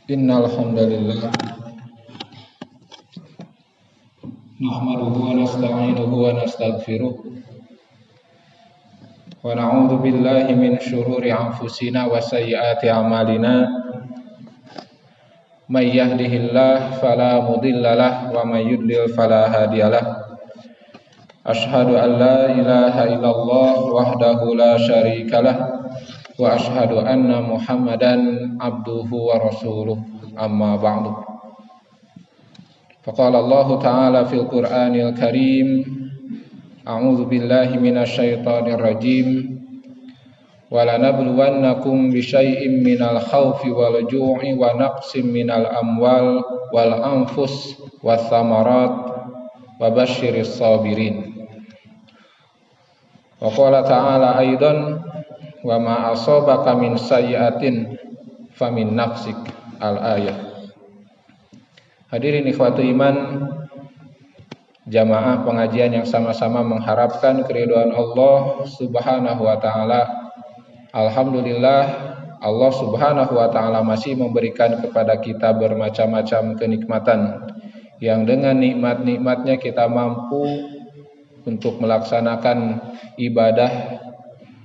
Innal hamdalillah nahmaduhu wa nasta'inuhu wa nastaghfiruh wa na'udzu billahi min shururi anfusina wa sayyiati a'malina may yahdihillahu fala mudhillalah wa may yudlil fala hadiyalah. Ashhadu an la ilaha illallah wahdahu la syarikalah wa ashhadu anna Muhammadan abduhu wa rasuluh. Amma ba'du. Faqala Allah Ta'ala fil Qur'anil Karim, a'udzu billahi minasy syaithanir rajim. Walanabluwannakum bisyai'im minal khaufi wal ju'i wa naqsim minal amwal wal anfus wath thamarat wa basyiris sabirin. Wa qala ta'ala aidan wa ma asabaka min sayyi'atin famin nafsik al-ayah. Hadirin ikhwatu iman, jamaah pengajian yang sama-sama mengharapkan keridhaan Allah Subhanahu wa taala. Alhamdulillah, Allah Subhanahu wa taala masih memberikan kepada kita bermacam-macam kenikmatan yang dengan nikmat-nikmatnya kita mampu untuk melaksanakan ibadah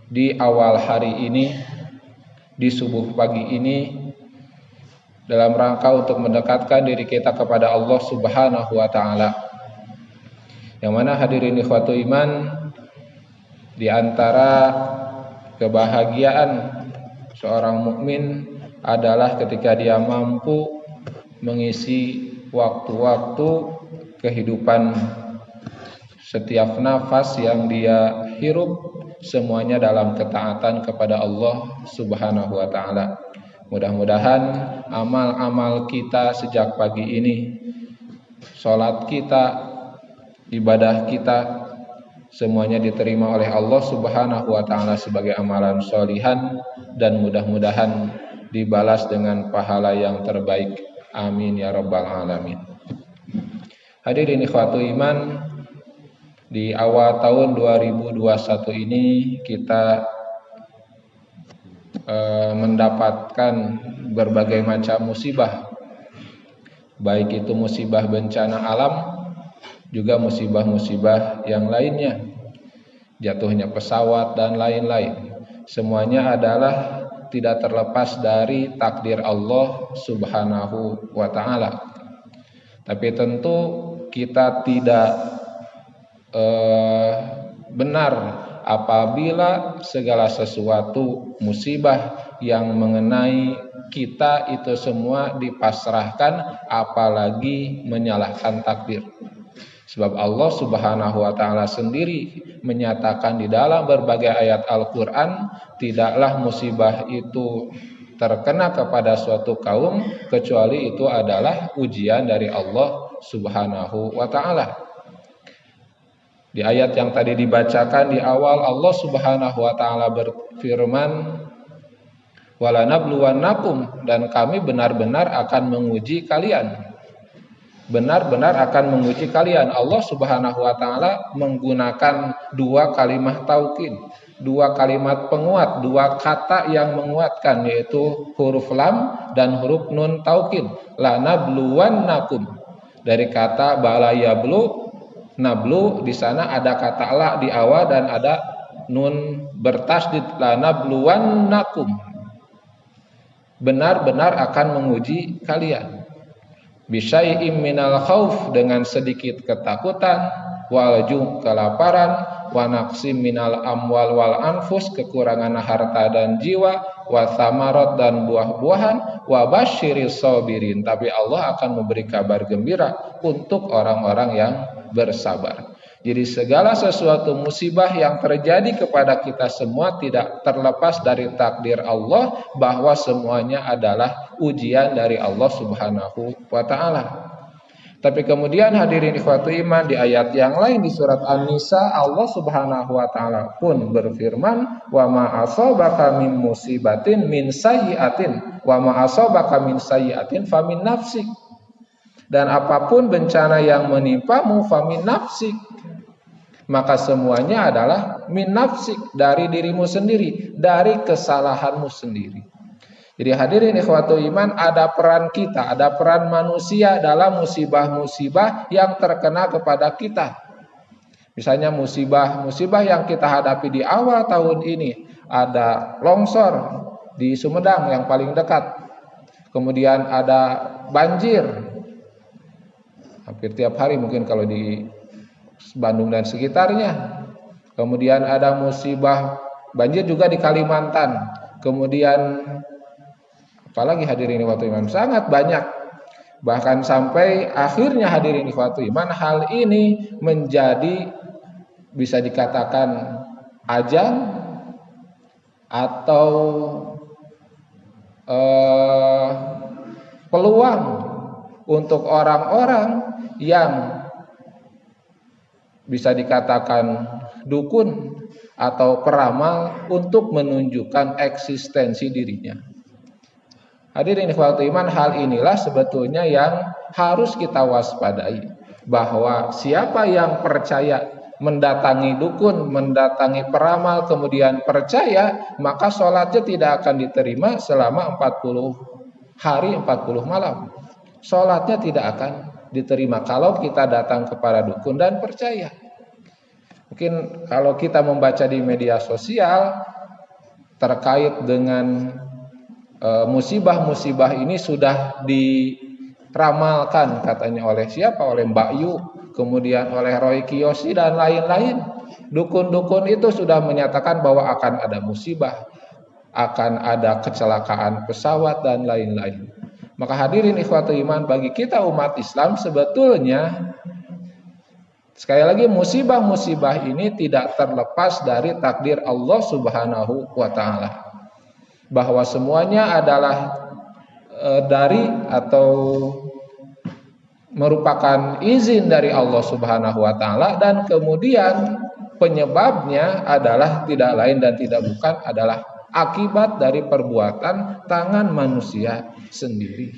di awal hari ini, di subuh pagi ini, dalam rangka untuk mendekatkan diri kita kepada Allah Subhanahu wa taala. Yang mana hadirin ikhwatu iman, di antara kebahagiaan seorang mukmin adalah ketika dia mampu mengisi waktu-waktu kehidupan, setiap nafas yang dia hirup semuanya dalam ketaatan kepada Allah Subhanahu wa taala. Mudah-mudahan amal-amal kita sejak pagi ini, sholat kita, ibadah kita, semuanya diterima oleh Allah Subhanahu wa taala sebagai amalan sholihan, dan mudah-mudahan dibalas dengan pahala yang terbaik. Amin ya rabbal alamin. Hadirin ikhwatu iman, di awal tahun 2021 ini kita mendapatkan berbagai macam musibah, baik itu musibah bencana alam, juga musibah-musibah yang lainnya, jatuhnya pesawat dan lain-lain. Semuanya adalah tidak terlepas dari takdir Allah Subhanahu wa taala. Tapi tentu kita tidak benar apabila segala sesuatu musibah yang mengenai kita itu semua dipasrahkan, apalagi menyalahkan takdir. Sebab Allah Subhanahu wa taala sendiri menyatakan di dalam berbagai ayat Al-Qur'an, tidaklah musibah itu terkena kepada suatu kaum kecuali itu adalah ujian dari Allah Subhanahu wa taala. Di ayat yang tadi dibacakan di awal, Allah Subhanahu wa taala berfirman, walanabluwannakum, dan kami benar-benar akan menguji kalian. Benar-benar akan menguji kalian. Allah Subhanahu wa taala menggunakan dua kalimat taukid, dua kalimat penguat, dua kata yang menguatkan, yaitu huruf lam dan huruf nun taukid. Lanabluwannakum, dari kata bala yablu, nablu, di sana ada kata la di awal dan ada nun bertasdid, lanabluwannakum, benar-benar akan menguji kalian. Bisyai'im minal khauf, dengan sedikit ketakutan, wal ju', kelaparan, wa naqsim minal amwal wal anfus, kekurangan harta dan jiwa, wa thamarat, dan buah-buahan, wa basyiris sabirin, tapi Allah akan memberi kabar gembira untuk orang-orang yang bersabar. Jadi segala sesuatu musibah yang terjadi kepada kita semua tidak terlepas dari takdir Allah, bahwa semuanya adalah ujian dari Allah Subhanahu wa taala. Tapi kemudian hadirin ikhwatu iman, di ayat yang lain di surat An-Nisa, Allah Subhanahu wa taala pun berfirman, wa ma asabaka min musibatin min sayyi'atin wa ma asabaka min sayyi'atin famin nafsik. Dan apapun bencana yang menimpamu famin nafsik, maka semuanya adalah min nafsik, dari dirimu sendiri, dari kesalahanmu sendiri. Jadi hadirin ikhwatul iman, ada peran kita, ada peran manusia dalam musibah-musibah yang terkena kepada kita. Misalnya musibah yang kita hadapi di awal tahun ini, ada longsor di Sumedang yang paling dekat. Kemudian ada banjir. Hampir tiap hari mungkin kalau di Bandung dan sekitarnya. Kemudian ada musibah banjir juga di Kalimantan. Kemudian apalagi hadirin ikhwatul iman, sangat banyak. Bahkan sampai akhirnya hadirin ikhwatul iman, hal ini menjadi bisa dikatakan ajang atau peluang untuk orang-orang yang bisa dikatakan dukun atau peramal untuk menunjukkan eksistensi dirinya. Hadirin ikhwatul iman, hal inilah sebetulnya yang harus kita waspadai, bahwa siapa yang percaya mendatangi dukun, mendatangi peramal, kemudian percaya, maka sholatnya tidak akan diterima selama 40 hari 40 malam. Sholatnya tidak akan diterima kalau kita datang kepada dukun dan percaya. Mungkin kalau kita membaca di media sosial terkait dengan musibah-musibah ini sudah diramalkan katanya oleh siapa? Oleh Mbak Yu, kemudian oleh Roy Kiyoshi dan lain-lain. Dukun-dukun itu sudah menyatakan bahwa akan ada musibah, akan ada kecelakaan pesawat dan lain-lain. Maka hadirin ikhwatul iman, bagi kita umat Islam sebetulnya sekali lagi musibah-musibah ini tidak terlepas dari takdir Allah Subhanahu wa taala. Bahwa semuanya adalah dari atau merupakan izin dari Allah Subhanahu wa taala, dan kemudian penyebabnya adalah tidak lain dan tidak bukan adalah akibat dari perbuatan tangan manusia sendiri.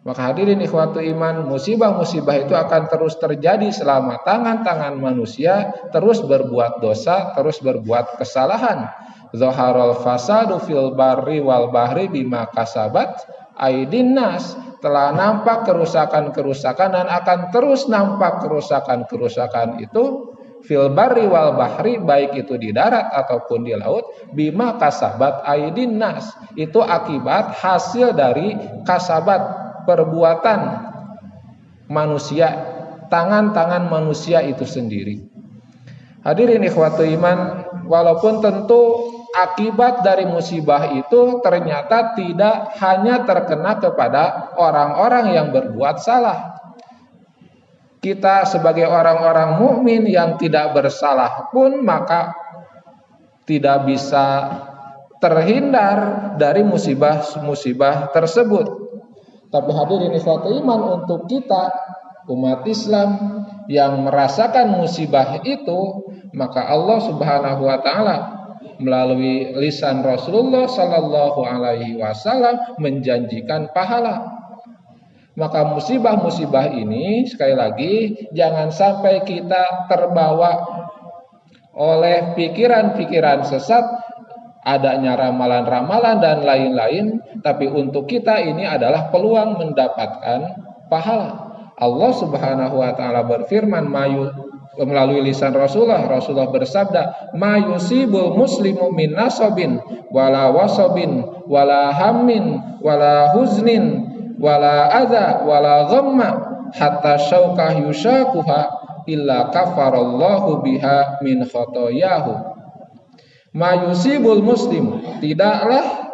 Maka hadirin ikhwatu iman, musibah-musibah itu akan terus terjadi selama tangan-tangan manusia terus berbuat dosa, terus berbuat kesalahan. Zaharul fasadu fil barri wal bahri bima kasabat aydin nas. Telah nampak kerusakan-kerusakan dan akan terus nampak kerusakan-kerusakan itu fil barri wal bahri, baik itu di darat ataupun di laut, bima kasabat aydin nas. Itu akibat hasil dari kasabat, perbuatan manusia, tangan-tangan manusia itu sendiri. Hadirin ikhwatu iman, walaupun tentu akibat dari musibah itu ternyata tidak hanya terkena kepada orang-orang yang berbuat salah. Kita sebagai orang-orang mukmin yang tidak bersalah pun maka tidak bisa terhindar dari musibah-musibah tersebut. Tapi hadirin ikhwatu iman, untuk kita umat Islam yang merasakan musibah itu, maka Allah Subhanahu wa taala melalui lisan Rasulullah sallallahu alaihi wasallam menjanjikan pahala. Maka musibah-musibah ini sekali lagi jangan sampai kita terbawa oleh pikiran-pikiran sesat, adanya ramalan-ramalan dan lain-lain, tapi untuk kita ini adalah peluang mendapatkan pahala. Allah Subhanahu wa taala berfirman melalui lisan Rasulullah bersabda, "Ma yusibul muslimu min nasabin wala wasabin wala hammin wala huznin wala adza wala ghamma hatta syaukah yushakuha illa kafarallahu biha min khotoyahu." Ma yusibul muslim, tidaklah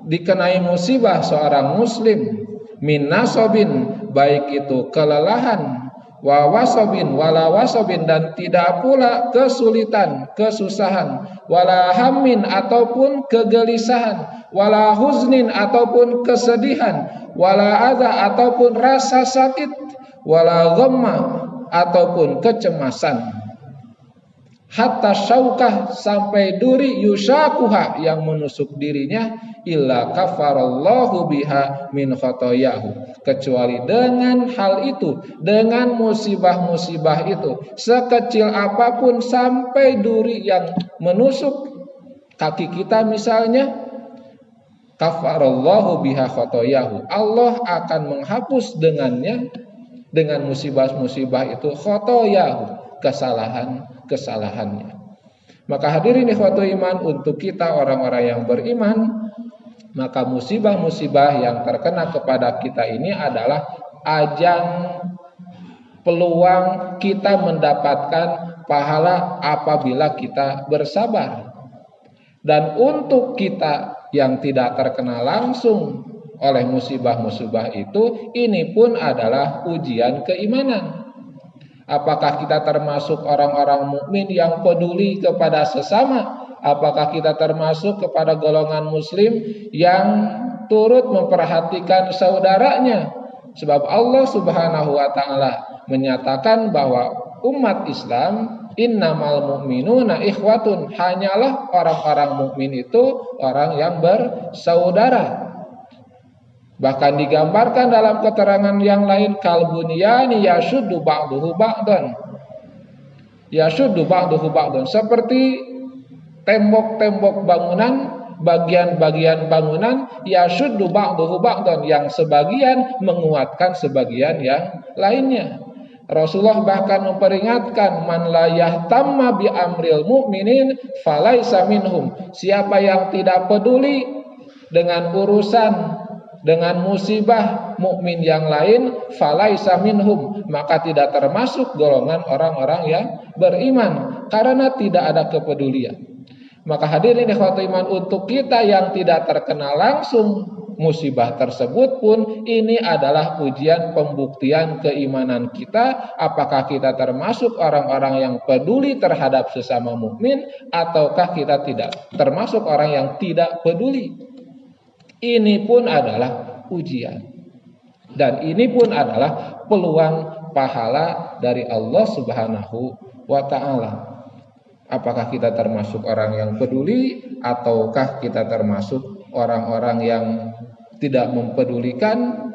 dikenai musibah seorang muslim, min nasabin, baik itu kelelahan, wa wasobin, wala wasobin, dan tidak pula kesulitan, kesusahan, wala hammin, ataupun kegelisahan, wala huznin, ataupun kesedihan, wala adza, ataupun rasa sakit, wala ghamma, ataupun kecemasan, hatta syaukah, sampai duri, yushakuha, yang menusuk dirinya, illa kafarallahu biha min khotoyahu, kecuali dengan hal itu, dengan musibah-musibah itu, sekecil apapun, sampai duri yang menusuk kaki kita misalnya, kafarallahu biha khotoyahu. Allah akan menghapus dengannya, dengan musibah-musibah itu, khotoyahu, kesalahannya. Maka hadirin ikhwatul iman, untuk kita orang-orang yang beriman, maka musibah-musibah yang terkena kepada kita ini adalah ajang peluang kita mendapatkan pahala apabila kita bersabar. Dan untuk kita yang tidak terkena langsung oleh musibah-musibah itu, ini pun adalah ujian keimanan. Apakah kita termasuk orang-orang mukmin yang peduli kepada sesama? Apakah kita termasuk kepada golongan muslim yang turut memperhatikan saudaranya? Sebab Allah Subhanahu wa taala menyatakan bahwa umat Islam, innamal mu'minuna ikhwatun, hanyalah orang-orang mukmin itu orang yang bersaudara. Bahkan digambarkan dalam keterangan yang lain, kalbunyani yashuddu ba'duhu ba'dan. Yashuddu ba'duhu ba'dan, seperti tembok-tembok bangunan, bagian-bagian bangunan, yashuddu ba'duhu ba'dan, yang sebagian menguatkan sebagian yang lainnya. Rasulullah bahkan memperingatkan, man la yahtamma bi amril mu'minin falaisa minhum. Siapa yang tidak peduli dengan urusan, dengan musibah mukmin yang lain, falaisa minhum, maka tidak termasuk golongan orang-orang yang beriman, karena tidak ada kepedulian. Maka hadirin ikhwatul iman, untuk kita yang tidak terkena langsung musibah tersebut pun, ini adalah ujian pembuktian keimanan kita, apakah kita termasuk orang-orang yang peduli terhadap sesama mukmin, ataukah kita tidak termasuk orang yang tidak peduli. Ini pun adalah ujian, dan ini pun adalah peluang pahala dari Allah Subhanahu wa ta'ala. Apakah kita termasuk orang yang peduli, ataukah kita termasuk orang-orang yang tidak mempedulikan,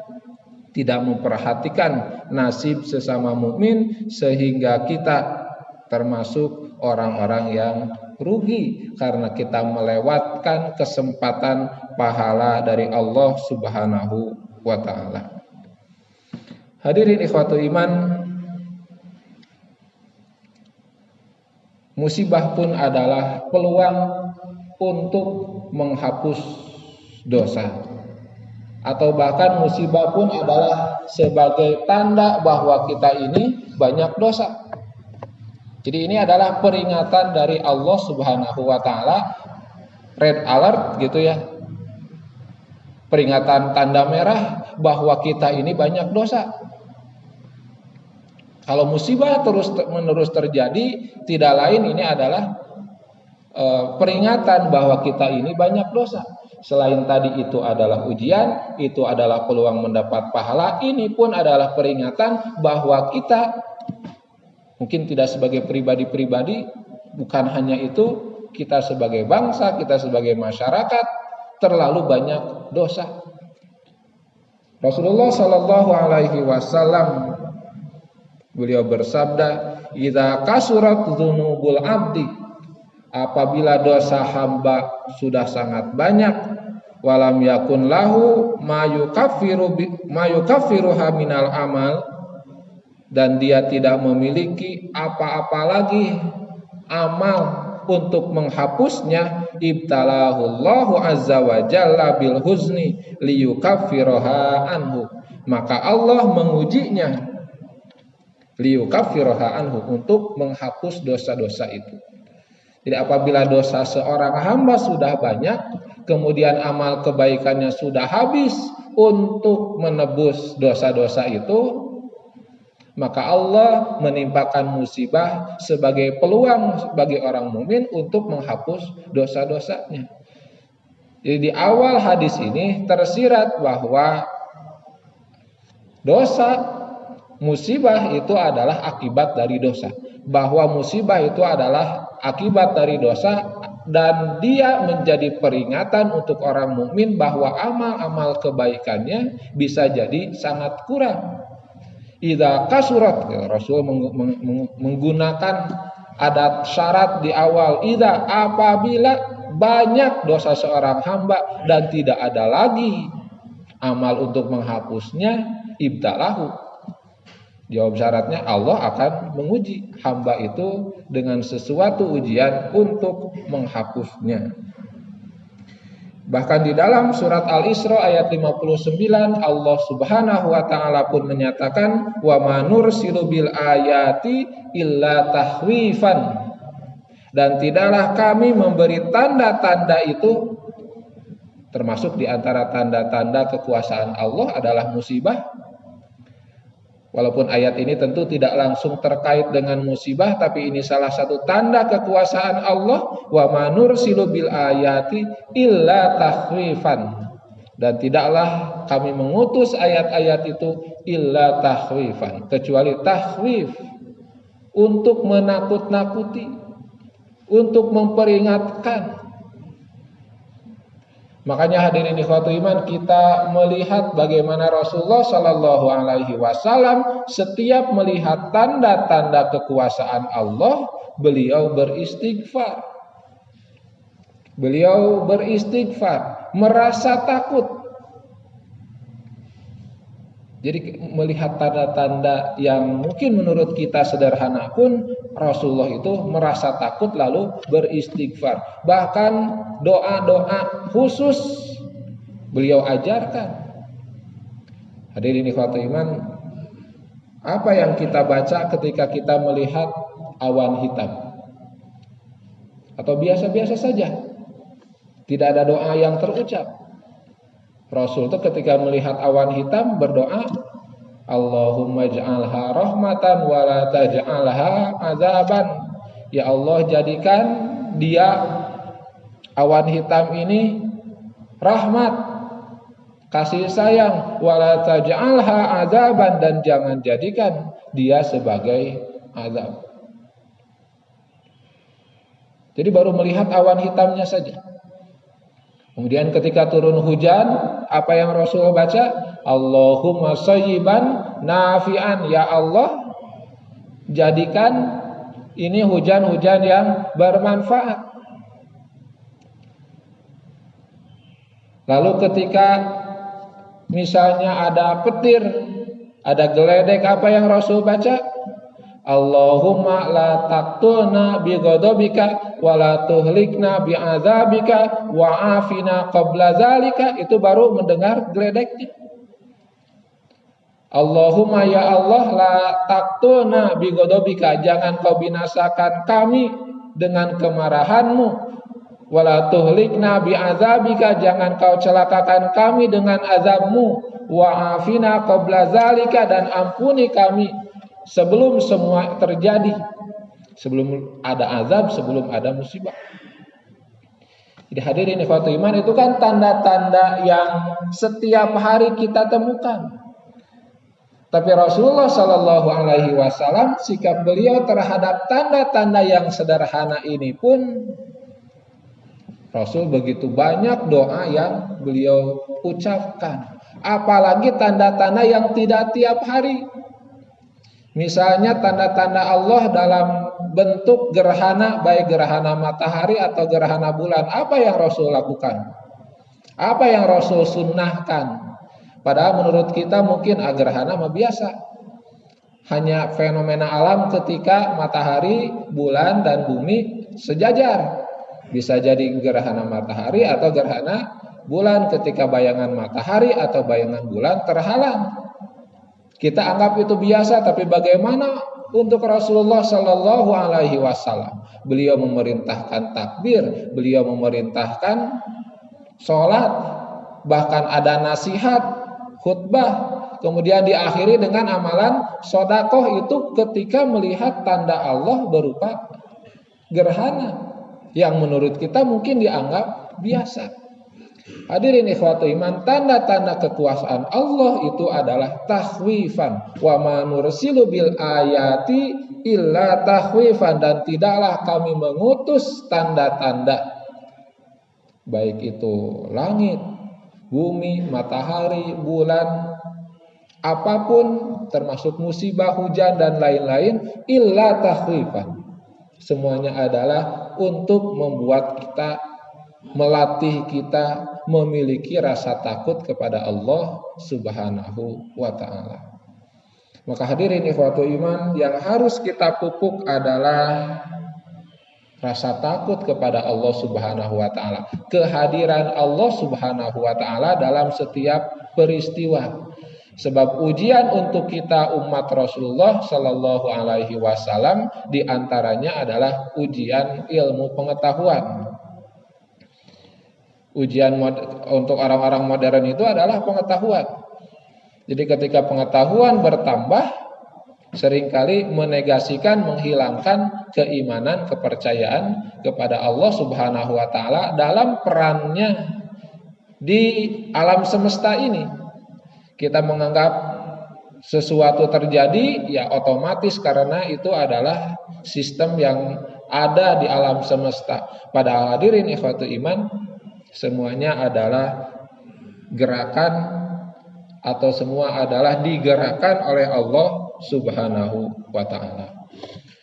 tidak memperhatikan nasib sesama mukmin, sehingga kita termasuk orang-orang yang rugi karena kita melewatkan kesempatan pahala dari Allah Subhanahu wa ta'ala. Hadirin ikhwatul iman, musibah pun adalah peluang untuk menghapus dosa, atau bahkan musibah pun adalah sebagai tanda bahwa kita ini banyak dosa. Jadi ini adalah peringatan dari Allah Subhanahu wa ta'ala, red alert gitu ya, peringatan tanda merah bahwa kita ini banyak dosa. Kalau musibah terus-menerus terjadi, tidak lain ini adalah peringatan bahwa kita ini banyak dosa. Selain tadi itu adalah ujian, itu adalah peluang mendapat pahala, ini pun adalah peringatan bahwa kita mungkin tidak sebagai pribadi-pribadi, bukan hanya itu, kita sebagai bangsa, kita sebagai masyarakat terlalu banyak dosa. Rasulullah Shallallahu Alaihi Wasallam beliau bersabda, "Idza kasurat dzunubul abdi," apabila dosa hamba sudah sangat banyak, walam yakun lahu mayukaffiruha minal amal, dan dia tidak memiliki apa-apa lagi amal untuk menghapusnya, ibtalahullahu azza wa jalla bil huzni liyukaffiroha anhu, maka Allah mengujinya, liyukaffiroha anhu, untuk menghapus dosa-dosa itu. Jadi apabila dosa seorang hamba sudah banyak, kemudian amal kebaikannya sudah habis untuk menebus dosa-dosa itu, maka Allah menimpakan musibah sebagai peluang bagi orang mukmin untuk menghapus dosa-dosanya. Jadi di awal hadis ini tersirat bahwa dosa, musibah itu adalah akibat dari dosa, bahwa musibah itu adalah akibat dari dosa, dan dia menjadi peringatan untuk orang mukmin bahwa amal-amal kebaikannya bisa jadi sangat kurang. Idza kasurat, Rasul menggunakan adat syarat di awal, idza, apabila banyak dosa seorang hamba dan tidak ada lagi amal untuk menghapusnya, ibtalahu. Jawab syaratnya Allah akan menguji hamba itu dengan sesuatu ujian untuk menghapusnya. Bahkan di dalam surat Al-Isra ayat 59 Allah Subhanahu wa taala pun menyatakan wa manursilu bil ayati illa tahwifan, dan tidaklah kami memberi tanda-tanda itu, termasuk di antara tanda-tanda kekuasaan Allah adalah musibah. Walaupun ayat ini tentu tidak langsung terkait dengan musibah, tapi ini salah satu tanda kekuasaan Allah. Wa manursilu bil ayati illa tahwifan, dan tidaklah kami mengutus ayat-ayat itu illa tahwifan, kecuali tahwif, untuk menakut-nakuti, untuk memperingatkan. Makanya hadirin ikhwatul iman, kita melihat bagaimana Rasulullah Shallallahu Alaihi Wasallam setiap melihat tanda-tanda kekuasaan Allah, beliau beristighfar. Beliau beristighfar, merasa takut. Jadi melihat tanda-tanda yang mungkin menurut kita sederhana pun Rasulullah itu merasa takut lalu beristighfar. Bahkan doa-doa khusus beliau ajarkan. Hadirin ikhwatul iman, apa yang kita baca ketika kita melihat awan hitam? Atau biasa-biasa saja, tidak ada doa yang terucap. Rasul itu ketika melihat awan hitam berdoa, Allahumma ja'alha rahmatan wa la taj'alha azaban. Ya Allah, jadikan dia awan hitam ini rahmat, kasih sayang, wa la taj'alha azaban, dan jangan jadikan dia sebagai azab. Jadi baru melihat awan hitamnya saja. Kemudian ketika turun hujan, apa yang Rasulullah baca? Allahumma sayyiban nafi'an. Ya Allah, jadikan ini hujan-hujan yang bermanfaat. Lalu ketika misalnya ada petir, ada geledek, apa yang Rasul baca? Allahumma la taqtulna bi ghadabika wa la tuhlikna bi azabika wa afina qabla zalika. Itu baru mendengar geledeknya. Allahumma ya Allah la taqtulna bi ghadabika, jangan kau binasakan kami dengan kemarahanmu. Wa la tuhlikna bi azabika, jangan kau celakakan kami dengan azabmu. Wa afina qabla zalika, dan ampuni kami sebelum semua terjadi, sebelum ada azab, sebelum ada musibah. Jadi hadirin ikhwatul iman, itu kan tanda-tanda yang setiap hari kita temukan. Tapi Rasulullah Shallallahu Alaihi Wasallam, sikap beliau terhadap tanda-tanda yang sederhana ini pun, Rasul begitu banyak doa yang beliau ucapkan. Apalagi tanda-tanda yang tidak tiap hari. Misalnya tanda-tanda Allah dalam bentuk gerhana, baik gerhana matahari atau gerhana bulan. Apa yang Rasul lakukan? Apa yang Rasul sunnahkan? Padahal menurut kita mungkin gerhana mah biasa, hanya fenomena alam ketika matahari, bulan, dan bumi sejajar. Bisa jadi gerhana matahari atau gerhana bulan ketika bayangan matahari atau bayangan bulan terhalang. Kita anggap itu biasa, tapi bagaimana untuk Rasulullah Shallallahu Alaihi Wasallam? Beliau memerintahkan takbir, beliau memerintahkan sholat, bahkan ada nasihat, khutbah, kemudian diakhiri dengan amalan sodakoh itu ketika melihat tanda Allah berupa gerhana, yang menurut kita mungkin dianggap biasa. Hadirin ikhwatul iman, tanda-tanda kekuasaan Allah itu adalah tahwifan. Wa ma nursilu bil ayati illa tahwifan, dan tidaklah kami mengutus tanda-tanda, baik itu langit, bumi, matahari, bulan, apapun termasuk musibah, hujan dan lain-lain, illa tahwifan. Semuanya adalah untuk membuat kita melatih kita memiliki rasa takut kepada Allah Subhanahu wa taala. Maka hadirin ikhwatul iman, yang harus kita pupuk adalah rasa takut kepada Allah Subhanahu wa taala. Kehadiran Allah Subhanahu wa taala dalam setiap peristiwa. Sebab ujian untuk kita umat Rasulullah sallallahu alaihi wasallam di antaranya adalah ujian ilmu pengetahuan. Ujian untuk orang-orang modern itu adalah pengetahuan. Jadi ketika pengetahuan bertambah, seringkali menegasikan, menghilangkan keimanan, kepercayaan kepada Allah Subhanahu wa taala dalam perannya di alam semesta ini. Kita menganggap sesuatu terjadi ya otomatis karena itu adalah sistem yang ada di alam semesta. Padahal hadirin ikhwatul iman, semuanya adalah gerakan atau semua adalah digerakkan oleh Allah Subhanahu wa ta'ala.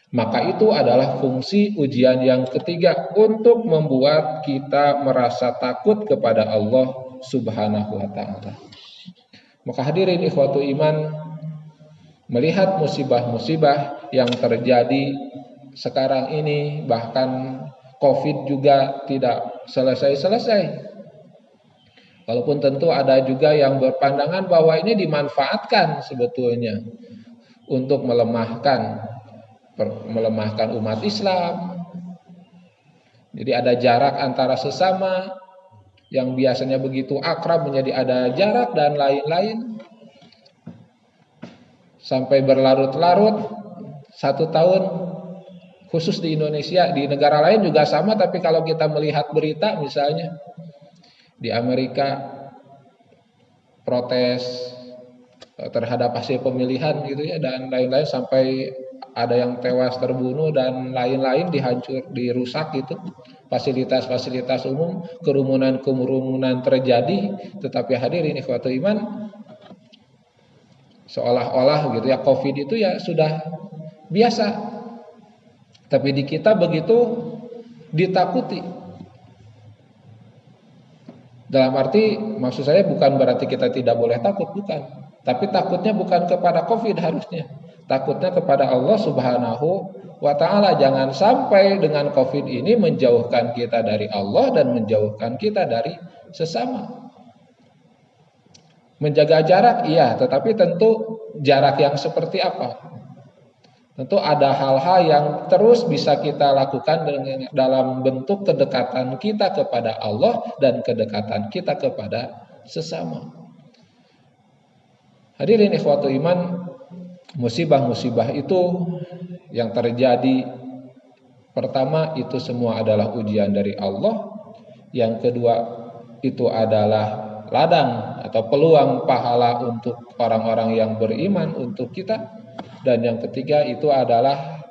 Maka itu adalah fungsi ujian yang ketiga untuk membuat kita merasa takut kepada Allah Subhanahu wa ta'ala. Maka hadirin ikhwatu iman, melihat musibah-musibah yang terjadi sekarang ini, bahkan COVID juga tidak selesai-selesai. Walaupun tentu ada juga yang berpandangan bahwa ini dimanfaatkan sebetulnya untuk melemahkan umat Islam. Jadi ada jarak antara sesama yang biasanya begitu akrab menjadi ada jarak dan lain-lain. Sampai berlarut-larut 1 tahun khusus di Indonesia, di negara lain juga sama, tapi kalau kita melihat berita misalnya di Amerika protes terhadap hasil pemilihan gitu ya dan lain-lain sampai ada yang tewas terbunuh dan lain-lain dirusak gitu fasilitas-fasilitas umum, kerumunan terjadi, tetapi hadirin ikhwatul iman seolah-olah gitu ya COVID itu ya sudah biasa. Tapi di kita begitu ditakuti. Dalam arti maksud saya bukan berarti kita tidak boleh takut, bukan. Tapi takutnya bukan kepada COVID harusnya. Takutnya kepada Allah Subhanahu wa ta'ala. Jangan sampai dengan COVID ini menjauhkan kita dari Allah dan menjauhkan kita dari sesama. Menjaga jarak, iya, tetapi tentu jarak yang seperti apa? Tentu ada hal-hal yang terus bisa kita lakukan dalam bentuk kedekatan kita kepada Allah dan kedekatan kita kepada sesama. Hadirin ikhwatul iman, musibah-musibah itu yang terjadi, pertama itu semua adalah ujian dari Allah. Yang kedua itu adalah ladang atau peluang pahala untuk orang-orang yang beriman untuk kita. Dan yang ketiga itu adalah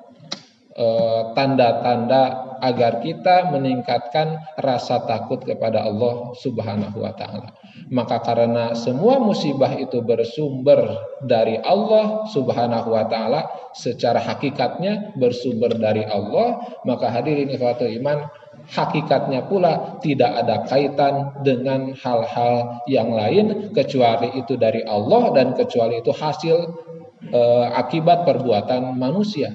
tanda-tanda agar kita meningkatkan rasa takut kepada Allah Subhanahu wa ta'ala. Maka karena semua musibah itu bersumber dari Allah Subhanahu wa ta'ala, secara hakikatnya bersumber dari Allah, maka hadirin ikhwatul iman, hakikatnya pula tidak ada kaitan dengan hal-hal yang lain kecuali itu dari Allah dan kecuali itu hasil akibat perbuatan manusia.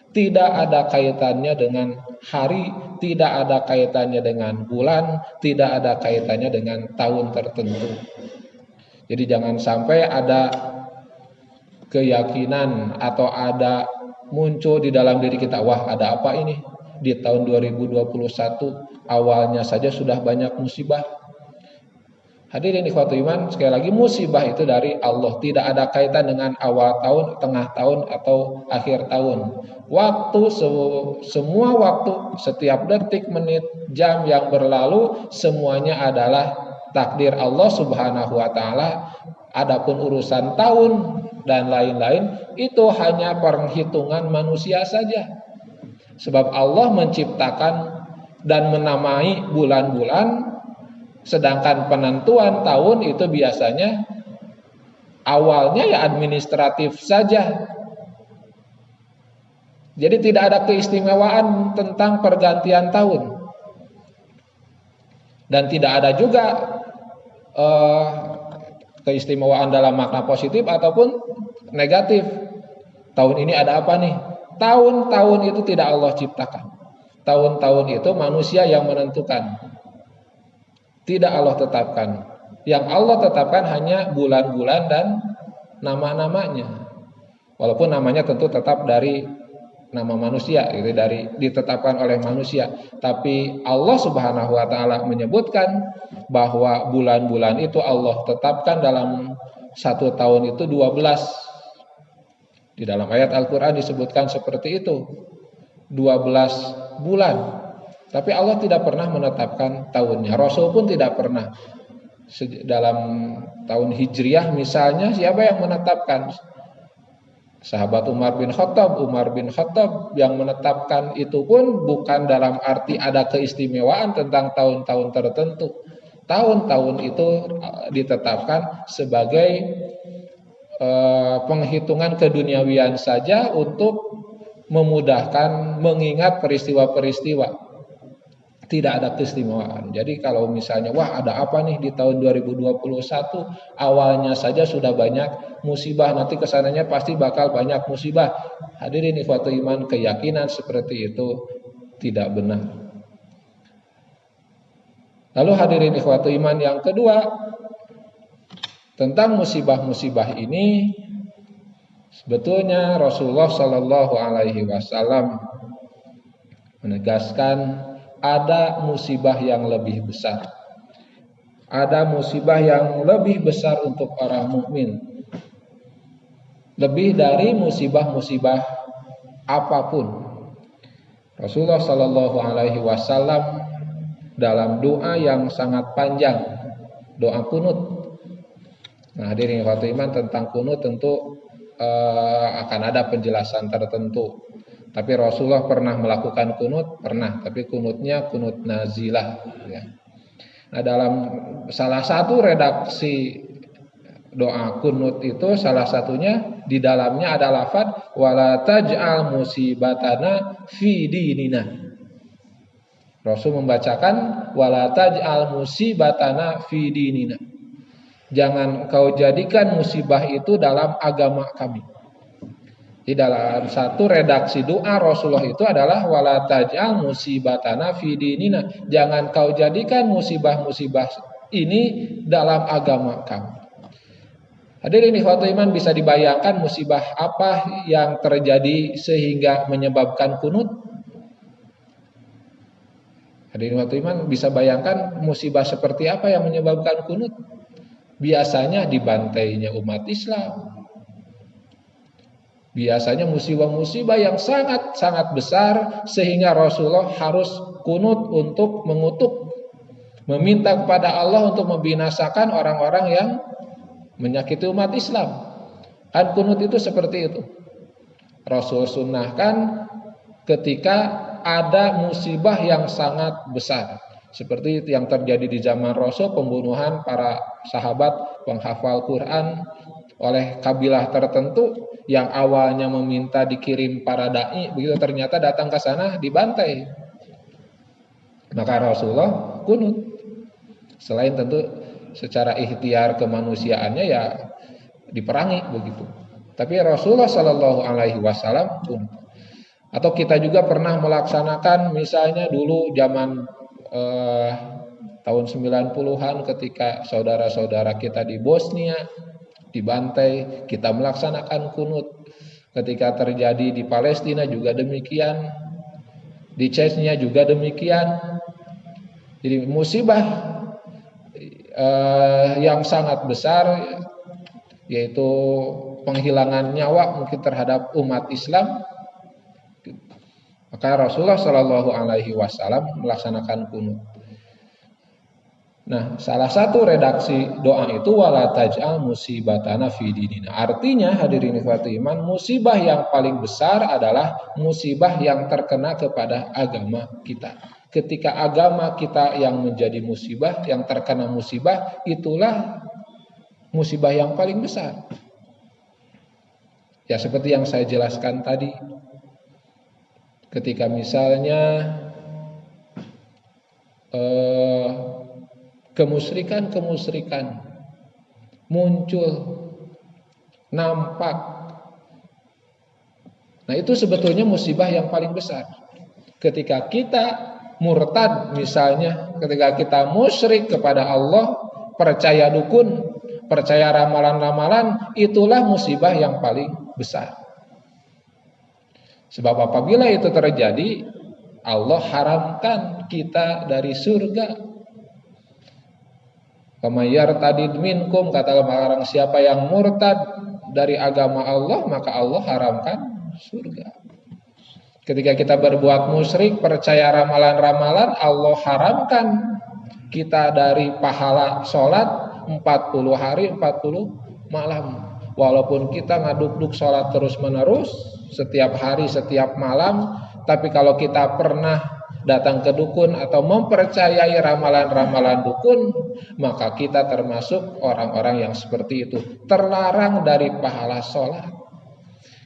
Tidak ada kaitannya dengan hari, tidak ada kaitannya dengan bulan, tidak ada kaitannya dengan tahun tertentu. Jadi jangan sampai ada keyakinan atau ada muncul di dalam diri kita, wah ada apa ini di tahun 2021 awalnya saja sudah banyak musibah. Hadirin ikhwatul iman, sekali lagi musibah itu dari Allah, tidak ada kaitan dengan awal tahun, tengah tahun atau akhir tahun. Waktu semua waktu, setiap detik, menit, jam yang berlalu semuanya adalah takdir Allah Subhanahu wa taala. Adapun urusan tahun dan lain-lain itu hanya perhitungan manusia saja. Sebab Allah menciptakan dan menamai bulan-bulan, sedangkan penentuan tahun itu biasanya awalnya ya administratif saja. Jadi tidak ada keistimewaan tentang pergantian tahun. Dan tidak ada juga eh, keistimewaan dalam makna positif ataupun negatif. Tahun ini ada apa nih? Tahun-tahun itu tidak Allah ciptakan. Tahun-tahun itu manusia yang menentukan. Tidak Allah tetapkan. Yang Allah tetapkan hanya bulan-bulan dan nama-namanya. Walaupun namanya tentu tetap dari nama manusia, itu dari ditetapkan oleh manusia. Tapi Allah Subhanahu wa taala menyebutkan bahwa bulan-bulan itu Allah tetapkan dalam satu tahun itu 12. Di dalam ayat Al-Qur'an disebutkan seperti itu. 12 bulan. Tapi Allah tidak pernah menetapkan tahunnya. Rasul pun tidak pernah. Dalam tahun Hijriah misalnya, siapa yang menetapkan? Sahabat Umar bin Khattab yang menetapkan itu pun bukan dalam arti ada keistimewaan tentang tahun-tahun tertentu. Tahun-tahun itu ditetapkan sebagai penghitungan keduniawian saja untuk memudahkan mengingat peristiwa-peristiwa. Tidak ada keistimewaan. Jadi kalau misalnya wah ada apa nih di tahun 2021, awalnya saja sudah banyak musibah, nanti kesananya pasti bakal banyak musibah. Hadirin ikhwatul iman, keyakinan seperti itu tidak benar. Lalu hadirin ikhwatul iman yang kedua, tentang musibah-musibah ini sebetulnya Rasulullah Shallallahu Alaihi Wasallam menegaskan ada musibah yang lebih besar. Ada musibah yang lebih besar untuk orang mukmin. Lebih dari musibah-musibah apapun. Rasulullah Shallallahu Alaihi Wasallam dalam doa yang sangat panjang, doa kunut. Nah, hadirin ikhwatul iman, tentang kunut tentu akan ada penjelasan tertentu. Tapi Rasulullah pernah melakukan kunut, pernah. Tapi kunutnya kunut nazilah. Ya. Nah, dalam salah satu redaksi doa kunut itu, salah satunya di dalamnya ada lafaz wala taj'al musibatana fi dinina. Rasul membacakan wala taj'al musibatana fi dinina. Jangan kau jadikan musibah itu dalam agama kami. Di dalam satu redaksi doa Rasulullah itu adalah wala taj'al musibatana fi dinina. Jangan kau jadikan musibah-musibah ini dalam agama kami. Hadirin ikhwatul iman, bisa dibayangkan musibah apa yang terjadi sehingga menyebabkan kunut? Hadirin ikhwatul iman, bisa bayangkan musibah seperti apa yang menyebabkan kunut? Biasanya dibantainya umat Islam. Biasanya musibah-musibah yang sangat-sangat besar sehingga Rasulullah harus kunut untuk mengutuk, meminta kepada Allah untuk membinasakan orang-orang yang menyakiti umat Islam. Kan kunut itu seperti itu. Rasul sunnahkan ketika ada musibah yang sangat besar. Seperti yang terjadi di zaman Rasul, pembunuhan para sahabat penghafal Quran oleh kabilah tertentu yang awalnya meminta dikirim para dai, begitu ternyata datang ke sana dibantai. Maka Rasulullah kunut. Selain tentu secara ikhtiar kemanusiaannya ya diperangi begitu. Tapi Rasulullah Shallallahu Alaihi Wasallam kunut. Atau kita juga pernah melaksanakan misalnya dulu zaman tahun 90-an ketika saudara-saudara kita di Bosnia dibantai, kita melaksanakan kunut. Ketika terjadi di Palestina juga demikian, di Chechnya juga demikian. Jadi musibah yang sangat besar, yaitu penghilangan nyawa mungkin terhadap umat Islam, maka Rasulullah Shallallahu Alaihi Wasallam melaksanakan kunut. Nah, salah satu redaksi doa itu wala taj'al musibatana fi dinina. Artinya hadirin ikhwati iman, musibah yang paling besar adalah musibah yang terkena kepada agama kita. Ketika agama kita yang menjadi musibah, yang terkena musibah, itulah musibah yang paling besar. Ya seperti yang saya jelaskan tadi. Ketika misalnya kemusyrikan muncul, nampak. Nah, itu sebetulnya musibah yang paling besar. Ketika kita murtad misalnya, ketika kita musyrik kepada Allah, percaya dukun, percaya ramalan-ramalan, itulah musibah yang paling besar. Sebab apabila itu terjadi, Allah haramkan kita dari surga. Pemayar tadid minkum, kata orang siapa yang murtad dari agama Allah, maka Allah haramkan surga. Ketika kita berbuat musyrik, percaya ramalan-ramalan, Allah haramkan kita dari pahala sholat 40 hari 40 malam. Walaupun kita ngaduk-duk sholat terus menerus setiap hari setiap malam, tapi kalau kita pernah datang ke dukun atau mempercayai ramalan-ramalan dukun, maka kita termasuk orang-orang yang seperti itu, terlarang dari pahala sholat.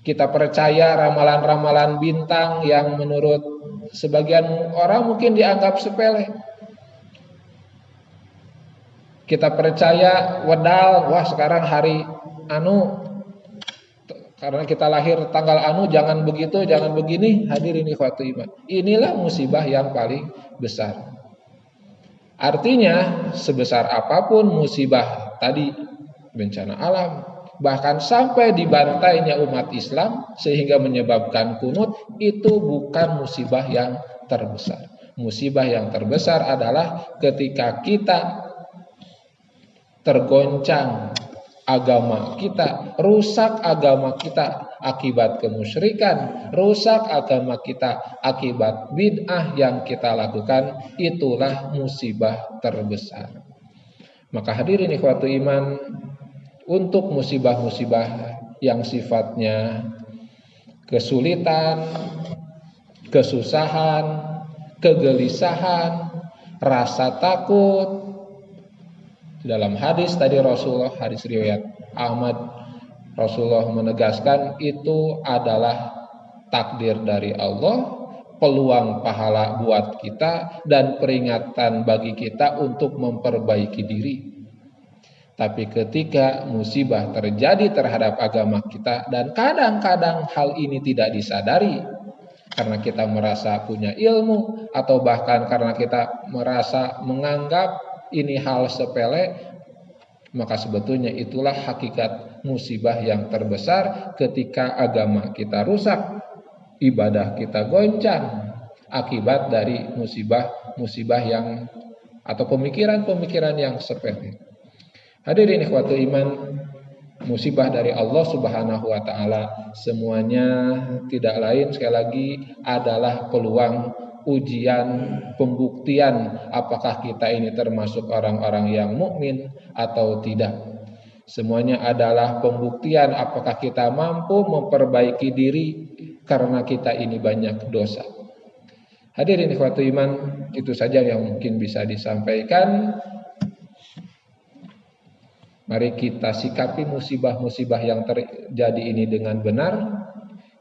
Kita percaya ramalan-ramalan bintang yang menurut sebagian orang mungkin dianggap sepele. Kita percaya wedal, wah sekarang hari anu, karena kita lahir tanggal anu, jangan begitu, jangan begini. Hadirin ikhwatu iman, inilah musibah yang paling besar. Artinya sebesar apapun musibah tadi, bencana alam, bahkan sampai dibantainya umat Islam sehingga menyebabkan kunut, itu bukan musibah yang terbesar. Musibah yang terbesar adalah ketika kita tergoncang agama kita, rusak agama kita akibat kemusyrikan, rusak agama kita akibat bid'ah yang kita lakukan, itulah musibah terbesar. Maka hadirin ikhwatu iman, untuk musibah-musibah yang sifatnya kesulitan, kesusahan, kegelisahan, rasa takut, dalam hadis tadi Rasulullah, hadis riwayat Ahmad, Rasulullah menegaskan itu adalah takdir dari Allah, peluang pahala buat kita dan peringatan bagi kita untuk memperbaiki diri. Tapi ketika musibah terjadi terhadap agama kita, dan kadang-kadang hal ini tidak disadari karena kita merasa punya ilmu, atau bahkan karena kita merasa menganggap ini hal sepele, maka sebetulnya itulah hakikat musibah yang terbesar ketika agama kita rusak, ibadah kita goncang akibat dari musibah-musibah yang atau pemikiran-pemikiran yang sepele. Hadirin ikhwatu iman, musibah dari Allah Subhanahu wa taala semuanya tidak lain sekali lagi adalah peluang, ujian, pembuktian apakah kita ini termasuk orang-orang yang mukmin atau tidak. Semuanya adalah pembuktian apakah kita mampu memperbaiki diri karena kita ini banyak dosa. Hadirin ikhwatu iman, itu saja yang mungkin bisa disampaikan. Mari kita sikapi musibah-musibah yang terjadi ini dengan benar.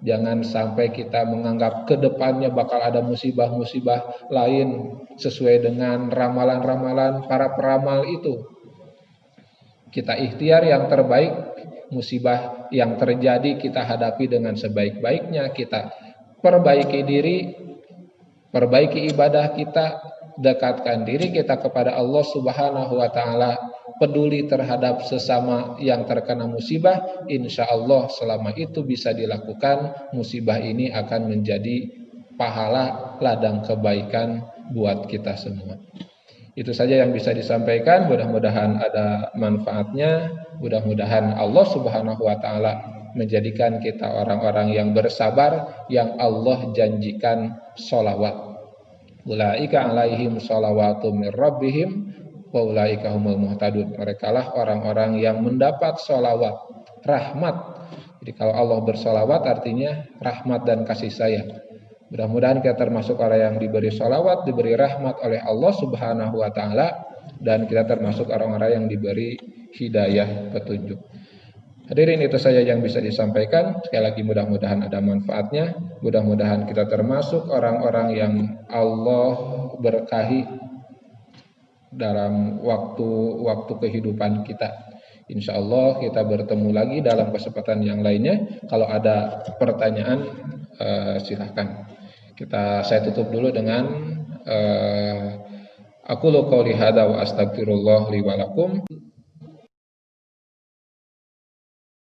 Jangan sampai kita menganggap ke depannya bakal ada musibah-musibah lain sesuai dengan ramalan-ramalan para peramal itu. Kita ikhtiar yang terbaik, musibah yang terjadi kita hadapi dengan sebaik-baiknya, kita perbaiki diri, perbaiki ibadah kita, dekatkan diri kita kepada Allah Subhanahu wa taala, peduli terhadap sesama yang terkena musibah. Insya Allah selama itu bisa dilakukan, musibah ini akan menjadi pahala ladang kebaikan buat kita semua. Itu saja yang bisa disampaikan, mudah-mudahan ada manfaatnya, mudah-mudahan Allah Subhanahu wa taala menjadikan kita orang-orang yang bersabar, yang Allah janjikan sholawat. Ulaika alaihim sholawatu mir rabbihim wa ulaika humul muhtadun. Merekalah orang-orang yang mendapat sholawat, rahmat. Jadi kalau Allah bersolawat artinya rahmat dan kasih sayang. Mudah-mudahan kita termasuk orang yang diberi sholawat, diberi rahmat oleh Allah Subhanahu wa taala, dan kita termasuk orang-orang yang diberi hidayah, petunjuk. Hadirin, itu saja yang bisa disampaikan. Sekali lagi mudah-mudahan ada manfaatnya. Mudah-mudahan kita termasuk orang-orang yang Allah berkahi dalam waktu kehidupan kita. Insya Allah kita bertemu lagi dalam kesempatan yang lainnya. Kalau ada pertanyaan silahkan. Saya tutup dulu dengan aku qouli hadza wa astagfirullah li wa lakum.